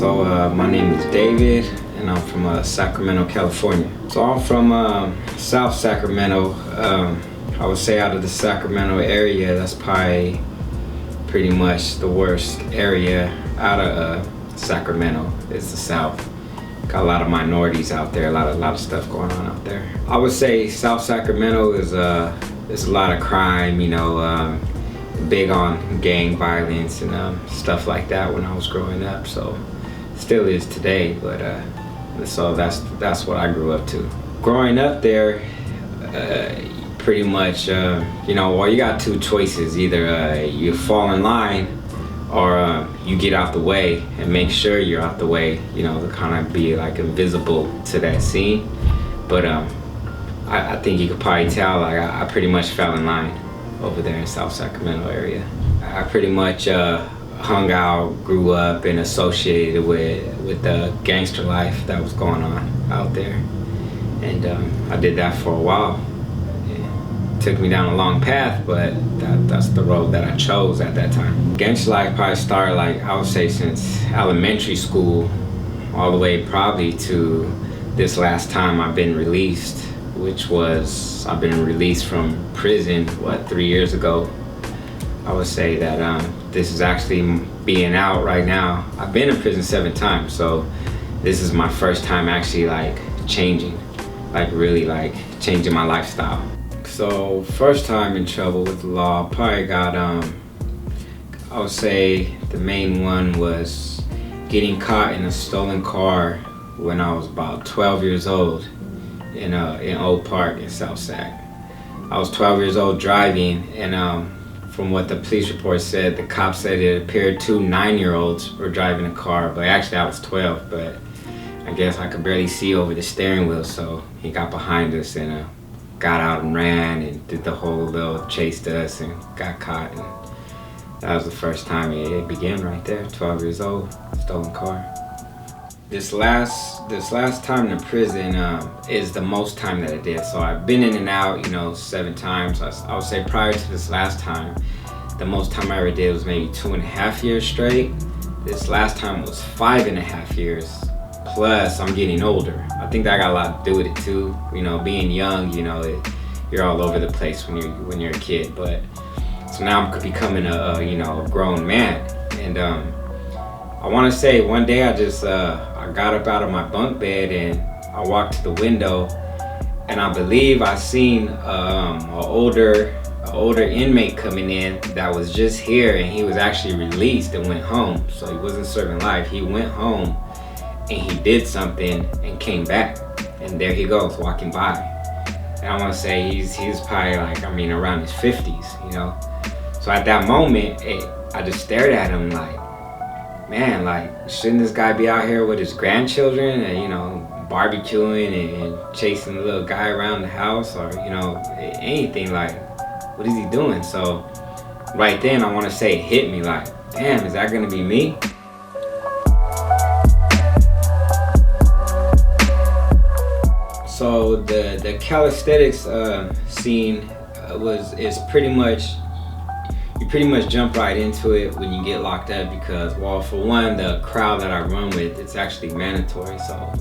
My name is David, and I'm from Sacramento, California. So I'm from South Sacramento. I would say out of the Sacramento area, that's probably pretty much the worst area out of Sacramento is the South. Got a lot of minorities out there, a lot of stuff going on out there. I would say South Sacramento is there's a lot of crime, big on gang violence and stuff like that when I was growing up. So still is today, but so that's what I grew up to. Growing up there, pretty much, you got two choices. Either you fall in line or you get out the way and make sure you're out the way, to kind of be like invisible to that scene. But I think you could probably tell, like, I pretty much fell in line over there in South Sacramento area. I pretty much hung out, grew up, and associated with the gangster life that was going on out there. And I did that for a while. It took me down a long path, but that's the road that I chose at that time. Gangster life probably started, like, I would say, since elementary school, all the way probably to this last time I've been released, which was, I've been released from prison, 3 years ago. I would say that this is actually being out right now. I've been in prison 7 times, so this is my first time actually changing, really changing my lifestyle. So first time in trouble with the law, probably got, I would say the main one was getting caught in a stolen car when I was about 12 years old in Oak Park in South Sac. I was 12 years old driving, and from what the police report said, the cops said it appeared 2 9-year-olds were driving a car, but actually I was 12, but I guess I could barely see over the steering wheel, so he got behind us and got out and ran and did the whole little chased us and got caught. And that was the first time it began right there, 12 years old, stolen car. This last time in prison is the most time that I did. So I've been in and out, 7 times. I would say prior to this last time, the most time I ever did was maybe 2.5 years straight. This last time was 5.5 years. Plus, I'm getting older. I think that got a lot to do with it too. Being young, you're all over the place when you're a kid. But so now I'm becoming a grown man, and I want to say one day I got up out of my bunk bed and I walked to the window, and I believe I seen an older inmate coming in that was just here, and he was actually released and went home. So he wasn't serving life. He went home and he did something and came back, and there he goes walking by. And I want to say he's probably around his 50s, So at that moment, I just stared at him like, man, shouldn't this guy be out here with his grandchildren and, barbecuing and chasing the little guy around the house, or, anything? What is he doing? So right then, I want to say it hit me like, damn, is that gonna be me? So the calisthenics scene is pretty much, you pretty much jump right into it when you get locked up, because, well, for one, the crowd that I run with, it's actually mandatory. So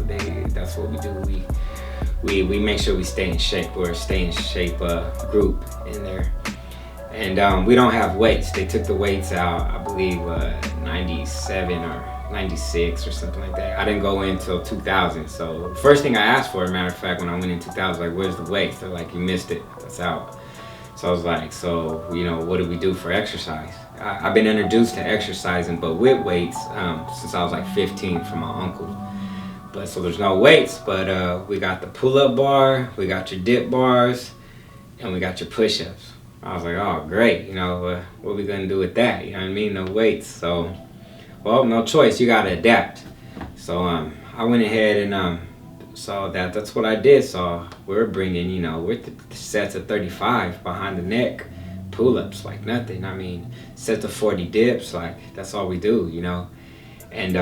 that's what we do. We make sure we stay in shape. We're a stay in shape group in there, and we don't have weights. They took the weights out, I believe, 97 or 96 or something like that. I didn't go in until 2000. So first thing I asked for, as a matter of fact, when I went in 2000, where's the weights? They're like, you missed it. It's out. So I was like, so, what do we do for exercise? I've been introduced to exercising, but with weights, since I was 15 from my uncle. But so there's no weights, but we got the pull-up bar, we got your dip bars, and we got your push-ups. I was like, oh, great, what are we gonna do with that? You know what I mean? No weights. So, well, no choice, you gotta adapt. So I went ahead and so that's what I did. So we're bringing, we're the sets of 35 behind the neck, pull-ups like nothing. Sets of 40 dips, that's all we do, And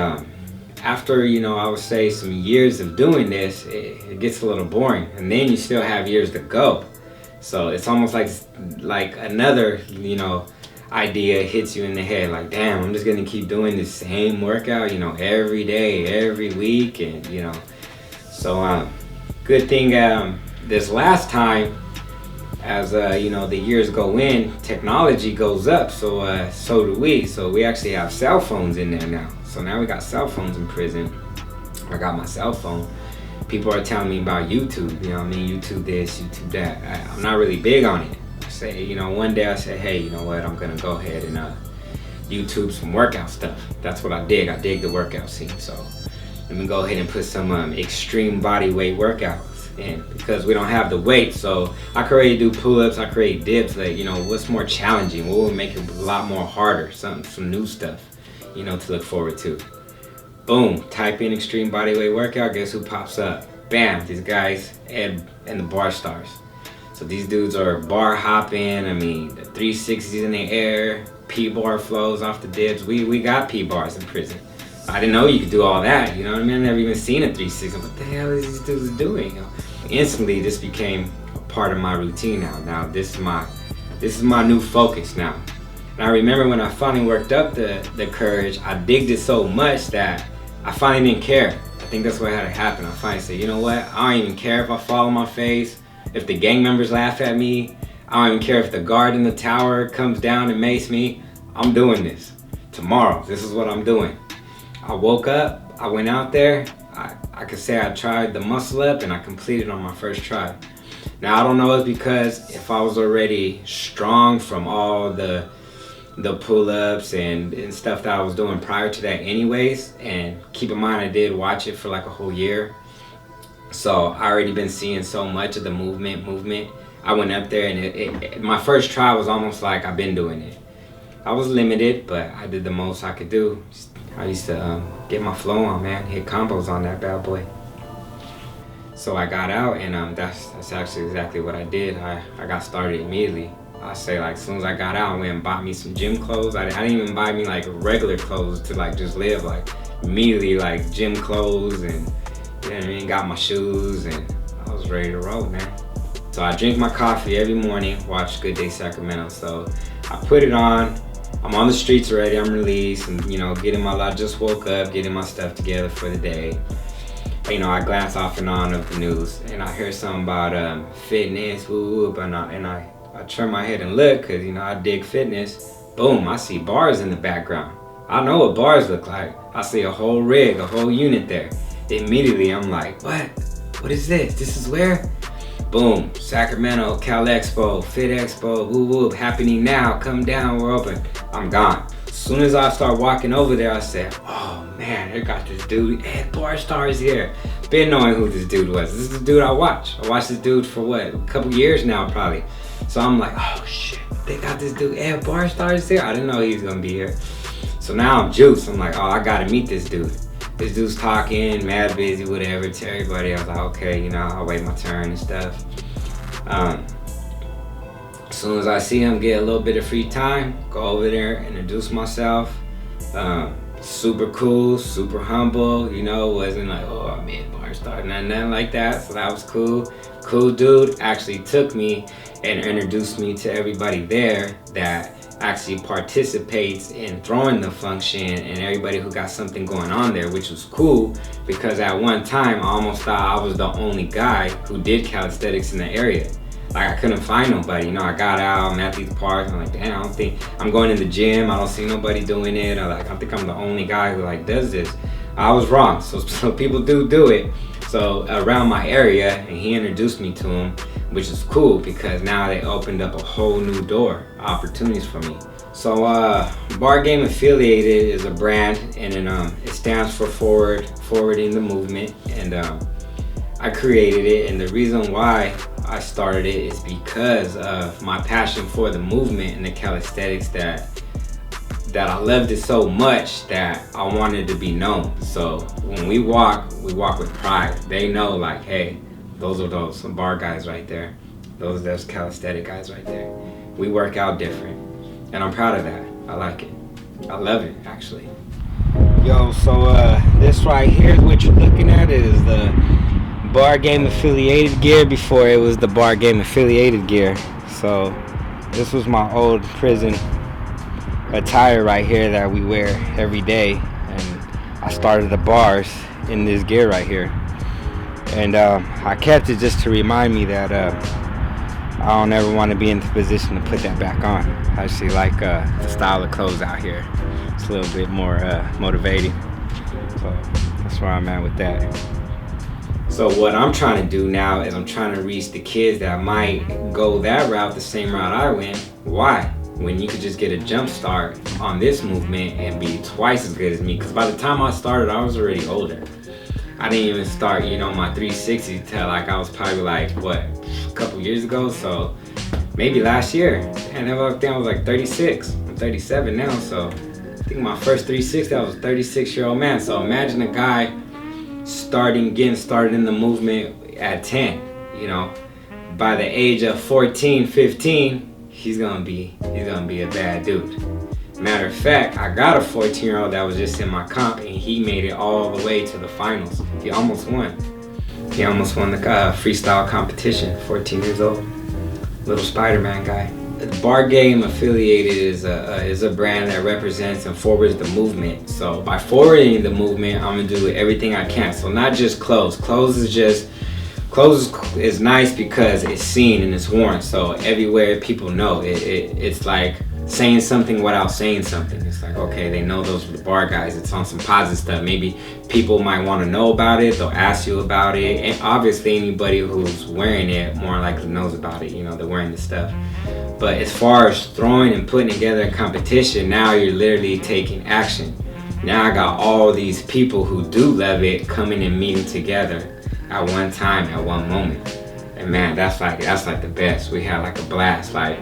after, I would say some years of doing this, it gets a little boring, and then you still have years to go. So it's almost like another, idea hits you in the head, like, damn, I'm just gonna keep doing the same workout, you know, every day, every week, and you know. So good thing this last time, as you know, the years go in, technology goes up, so so do we. So we actually have cell phones in there now. So now we got cell phones in prison. I got my cell phone. People are telling me about YouTube, you know what I mean, YouTube this, YouTube that. I'm not really big on it. I say, you know, one day I say, hey, you know what, I'm gonna go ahead and YouTube some workout stuff. That's what I dig. I dig the workout scene. So let me go ahead and put some extreme body weight workouts in, because we don't have the weight. So I could already do pull-ups, I could already dips. Like, you know, what's more challenging? What would make it a lot more harder? Some new stuff, you know, to look forward to. Boom, type in extreme bodyweight workout, guess who pops up? Bam, these guys, Ed and the Barstarzz. So these dudes are bar hopping, I mean, the 360s in the air, P-bar flows off the dips. We got P-bars in prison. I didn't know you could do all that, you know what I mean? I've never even seen a 360. What the hell is these dudes doing? You know? Instantly, this became a part of my routine now. Now, this is my new focus now. And I remember when I finally worked up the courage, I digged it so much that I finally didn't care. I think that's what had to happen. I finally said, you know what? I don't even care if I fall on my face, if the gang members laugh at me. I don't even care if the guard in the tower comes down and mace me. I'm doing this. Tomorrow, this is what I'm doing. I woke up, I went out there. I could say I tried the muscle up and I completed on my first try. Now, I don't know if it's because if I was already strong from all the pull-ups and stuff that I was doing prior to that anyways, and keep in mind I did watch it for like a whole year, so I already been seeing so much of the movement. I went up there and my first try was almost like I've been doing it. I was limited, but I did the most I could do. I used to get my flow on, man, hit combos on that bad boy. So I got out, and that's actually exactly what I did. I got started immediately. I say, like, as soon as I got out, I went and bought me some gym clothes. I didn't even buy me like regular clothes to like just live. Like, immediately like gym clothes, and you know what I mean, got my shoes, and I was ready to roll, man. So I drink my coffee every morning, watch Good Day Sacramento. So I put it on. I'm on the streets already. I'm released, and you know, I just woke up, getting my stuff together for the day. You know, I glance off and on of the news, and I hear something about fitness, whoop, and I turn my head and look, because, you know, I dig fitness. Boom, I see bars in the background. I know what bars look like. I see a whole rig, a whole unit there. Immediately, I'm like, what? What is this? This is where? Boom, Sacramento, Cal Expo, Fit Expo, whoop whoop, happening now, come down, we're open. I'm gone. As soon as I start walking over there, I said, oh man, they got this dude, Ed Barstarzz here. Been knowing who this dude was. This is the dude I watch. I watched this dude for what, a couple years now probably. So I'm like, oh shit, they got this dude, Ed Barstarzz here? I didn't know he was gonna be here. So now I'm juiced. I'm like, oh, I gotta meet this dude. This dude's talking, mad busy, whatever, to everybody. I was like, okay, you know, I'll wait my turn and stuff. As soon as I see him get a little bit of free time, go over there, introduce myself. Super cool, super humble, you know, wasn't like, oh, I'm Ed Barstarzz, nothing like that. So that was cool. Cool dude actually took me and introduced me to everybody there that actually participates in throwing the function, and everybody who got something going on there, which was cool, because at one time I almost thought I was the only guy who did calisthenics in the area. Like, I couldn't find nobody, you know. I got out, I'm at these parks, I'm like, damn, I don't think, I'm going in the gym, I don't see nobody doing it, or like, I think I'm the only guy who like does this. I was wrong. So people do it. So around my area, and he introduced me to him, which is cool, because now they opened up a whole new door, opportunities for me. So Bar Game Affiliated is a brand, and it stands for forwarding the movement, and I created it, and the reason why I started it is because of my passion for the movement and the calisthenics, that I loved it so much that I wanted to be known. So when we walk with pride. They know, like, hey, those are some bar guys right there. Those calisthenic guys right there. We work out different, and I'm proud of that. I like it. I love it, actually. Yo, so this right here is what you're looking at, is the Bar Game Affiliated gear before it was the Bar Game Affiliated gear. So this was my old prison attire right here that we wear every day, and I started the bars in this gear right here, and I kept it just to remind me that I don't ever want to be in the position to put that back on. I actually like the style of clothes out here. It's a little bit more motivating, so that's where I'm at with that. So what I'm trying to do now is I'm trying to reach the kids that might go that route, the same route I went. Why? When you could just get a jump start on this movement and be twice as good as me. Because by the time I started, I was already older. I didn't even start, you know, my 360 till like I was probably like, what, a couple years ago? So maybe last year. And then I was like 36. I'm 37 now, so I think my first 360, I was a 36-year-old man. So imagine a guy getting started in the movement at 10, you know. By the age of 14, 15, he's gonna be a bad dude. Matter of fact, I got a 14-year-old that was just in my comp, and he made it all the way to the finals. He almost won. He almost won the freestyle competition. 14 years old, little Spider-Man guy. The Bar Game Affiliated is a brand that represents and forwards the movement. So by forwarding the movement, I'm gonna do everything I can. So not just clothes. Clothes is nice because it's seen and it's worn. So everywhere people know it's like saying something without saying something. It's like, okay, they know those are the bar guys. It's on some positive stuff. Maybe people might want to know about it. They'll ask you about it. And obviously anybody who's wearing it more likely knows about it. You know, they're wearing the stuff. But as far as throwing and putting together a competition, now you're literally taking action. Now I got all these people who do love it coming and meeting together at one time, at one moment. And man, that's like the best. We had like a blast. Like,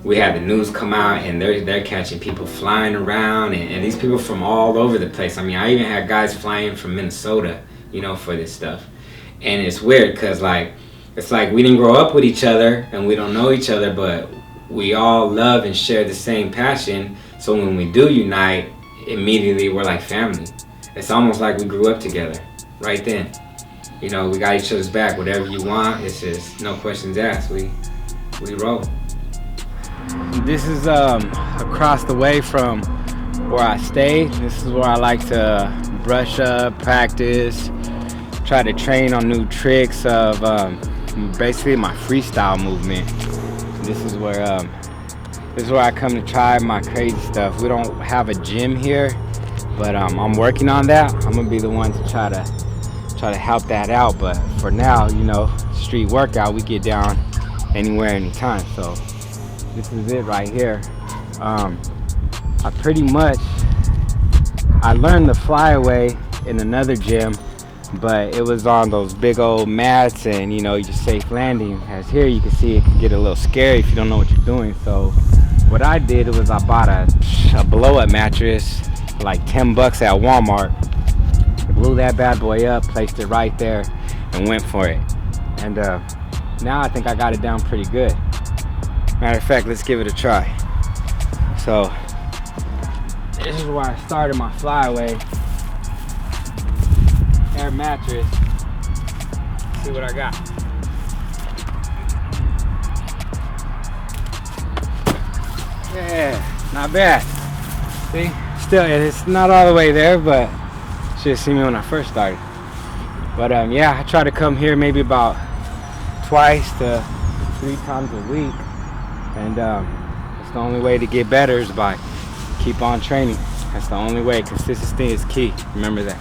we had the news come out, and they're catching people flying around, and these people from all over the place. I mean, I even had guys flying from Minnesota, you know, for this stuff. And it's weird because it's like we didn't grow up with each other and we don't know each other, but we all love and share the same passion. So when we do unite, immediately we're like family. It's almost like we grew up together right then. You know, we got each other's back. Whatever you want, it's just no questions asked. We roll. This is across the way from where I stay. This is where I like to brush up, practice, try to train on new tricks of basically my freestyle movement. This is where I come to try my crazy stuff. We don't have a gym here, but I'm working on that. I'm gonna be the one to try to help that out. But for now, you know, street workout, we get down anywhere, anytime. So this is it right here. I learned the flyaway in another gym, but it was on those big old mats and, you know, your safe landing. As here you can see, it can get a little scary if you don't know what you're doing. So what I did was I bought a blow-up mattress for like 10 bucks at Walmart. Blew that bad boy up, placed it right there, and went for it. And now I think I got it down pretty good. Matter of fact, let's give it a try. So this is where I started my flyaway air mattress. Let's see what I got. Yeah, not bad. See, still it's not all the way there, but you should have seen me when I first started. But yeah, I try to come here maybe about twice to 3 times a week. And it's the only way to get better is by keep on training. That's the only way. Consistency is key. Remember that.